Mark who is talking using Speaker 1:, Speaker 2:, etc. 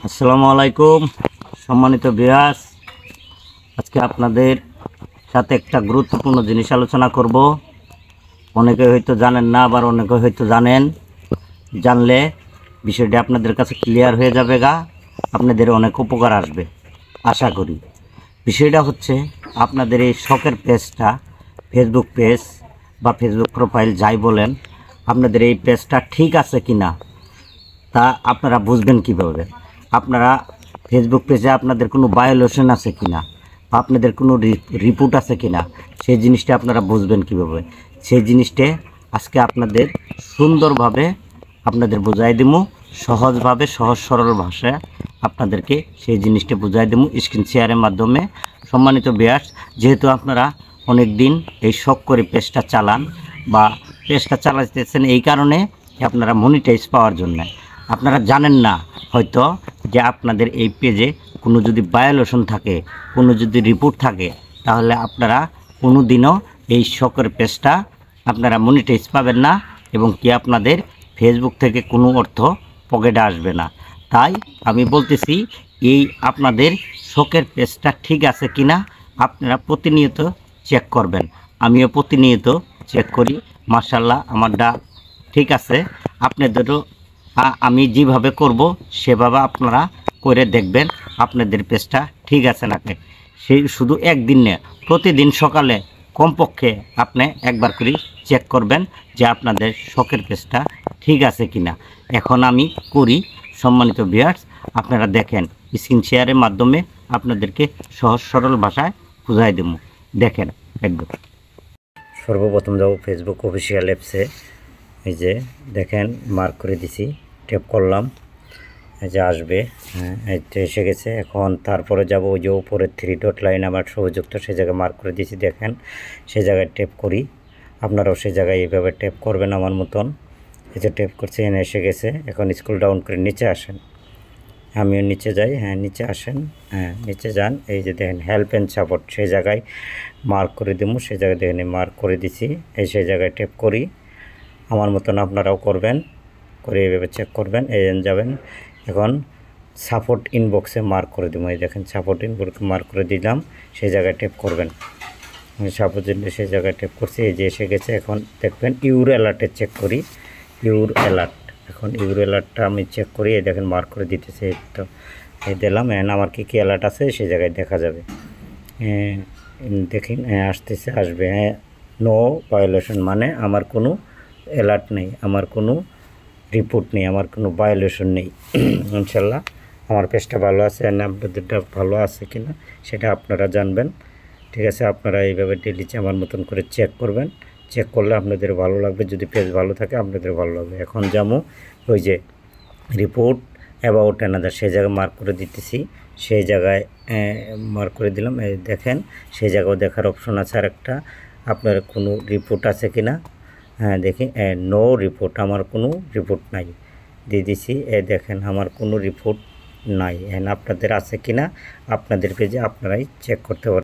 Speaker 1: আসসালামু আলাইকুম সম্মানিত ভিউয়ার্স, আজকে আপনাদের সাথে একটা গুরুত্বপূর্ণ জিনিস আলোচনা করব। অনেকে হয়তো জানেন না, আবার অনেকে হয়তো জানেন। জানলে বিষয়টি আপনাদের কাছে ক্লিয়ার হয়ে যাবে, আপনাদের অনেক উপকার আসবে আশা করি। বিষয়টা হচ্ছে, আপনাদের এই শখের পেজটা, ফেসবুক পেজ বা ফেসবুক প্রোফাইল যাই বলেন, আপনাদের এই পেজটা ঠিক আছে কি না তা আপনারা বুঝবেন কিভাবে? আপনারা ফেসবুক পেজে আপনাদের কোনো ভায়োলেশন আছে কিনা বা আপনাদের কোনো রিপোর্ট আছে কিনা, সেই জিনিসটা আপনারা বুঝবেন কিভাবে? সেই জিনিসটা আজকে আপনাদের সুন্দরভাবে আপনাদের বুঝাই দেবো, সহজভাবে, সহজ সরল ভাষায় আপনাদেরকে সেই জিনিসটা বুঝাই দেবো স্ক্রিন শেয়ারের মাধ্যমে। সম্মানিত ভিউয়ার্স, যেহেতু আপনারা অনেক দিন এই শখ করে পেজটা চালান বা পেজটা চালাতেছেন এই কারণে আপনারা মনিটাইজ পাওয়ার জন্য, আপনারা জানেন না হয়তো যে আপনাদের এই পেজে কোনো যদি ভায়োলেশন থাকে, কোনো যদি রিপোর্ট থাকে, তাহলে আপনারা কোনো দিনও এই শখের পেজটা আপনারা মনিটাইজ পাবেন না এবং কি আপনাদের ফেসবুক থেকে কোনো অর্থ পকেটে আসবে না। তাই আমি বলতেছি, এই আপনাদের শখের পেজটা ঠিক আছে কি না আপনারা প্রতিনিয়ত চেক করবেন। আমিও প্রতিনিয়ত চেক করি, মাশাআল্লাহ আমারটা ঠিক আছে। আপনাদেরও আমি যেভাবে করব সেভাবে আপনারা করে দেখবেন আপনাদের পেজটা ঠিক আছে নাকি। সেই শুধু একদিন না, প্রতিদিন সকালে কমপক্ষে আপনি একবার করে চেক করবেন যে আপনাদের শখের পেজটা ঠিক আছে কিনা। এখন আমি করি। সম্মানিত ভিউয়ার্স, আপনারা দেখেন, স্ক্রিন শেয়ারের মাধ্যমে আপনাদেরকে সহজ সরল ভাষায় বুঝাই দেব। দেখেন একদম। সর্বপ্রথম যাব ফেসবুক অফিসিয়াল অ্যাপসে। এই যে দেখেন, মার্ক করে দিছি, ট্যাপ করলাম, এই যে আসবে। হ্যাঁ, এই তো এসে গেছে। এখন তারপরে যাব ওই যে উপরের 3 ডট লাইন আমার সহযুক্ত, সেই জায়গায় মার্ক করে দিয়েছি। দেখেন, সেই জায়গায় ট্যাপ করি। আপনারাও সেই জায়গায় এইভাবে ট্যাপ করবেন আমার মতন। এই যে ট্যাপ করছে, এনে এসে গেছে। এখন স্ক্রল ডাউন করে নিচে আসেন, আমিও নিচে যাই। হ্যাঁ, নিচে আসেন। হ্যাঁ, নিচে যান। এই যে দেখেন হেল্প অ্যান্ড সাপোর্ট, সেই জায়গায় মার্ক করে দেবো। সেই জায়গায় দেখেন মার্ক করে দিছি। এই সেই জায়গায় ট্যাপ করি। আমার মতন আপনারাও করবেন, করে এইভাবে চেক করবেন। এই যাবেন। এখন সাপোর্ট ইনবক্সে মার্ক করে দেবো। এই দেখেন সাপোর্ট ইনবক্সে মার্ক করে দিলাম, সেই জায়গায় ট্যাপ করবেন। সাপোর্ট সেই জায়গায় ট্যাপ করছি, এই যে এসে গেছে। এখন দেখবেন ইউর অ্যালার্টে চেক করি, ইউর অ্যালার্ট। এখন ইউর অ্যালার্টটা আমি চেক করি। এই দেখেন মার্ক করে দিতেছে, এই তো এই দিলাম। এখন আমার কী কী অ্যালার্ট আছে সেই জায়গায় দেখা যাবে। দেখেন আসতেছে, আসবে। হ্যাঁ, নো ভায়োলেশন, মানে আমার কোনো অ্যালার্ট নেই, আমার কোনো রিপোর্ট নেই, আমার কোনো ভায়োলেশন নেই। ইনশাল্লাহ আমার পেজটা ভালো আছে, আর আপনাদেরটা ভালো আছে কি না সেটা আপনারা জানবেন। ঠিক আছে, আপনারা এইভাবে ডেলি আমার মতন করে চেক করবেন। চেক করলে আপনাদের ভালো লাগবে, যদি পেজ ভালো থাকে আপনাদের ভালো লাগবে। এখন যেমন ওই যে রিপোর্ট অ্যাবাউট অ্যানাদার, সেই জায়গায় মার্ক করে দিতেছি। সেই জায়গায় মার্ক করে দিলাম। এই দেখেন, সেই জায়গাও দেখার অপশন আছে আর একটা, আপনার কোনো রিপোর্ট আছে কি না। হ্যাঁ, দেখি নো রিপোর্ট, আমার কোনো রিপোর্ট নাই, দিয়ে দিছি। দেখেন আমার কোনো রিপোর্ট নাই। আপনাদের আছে কি না আপনাদের পেজে আপনারাই চেক করতে পারেন।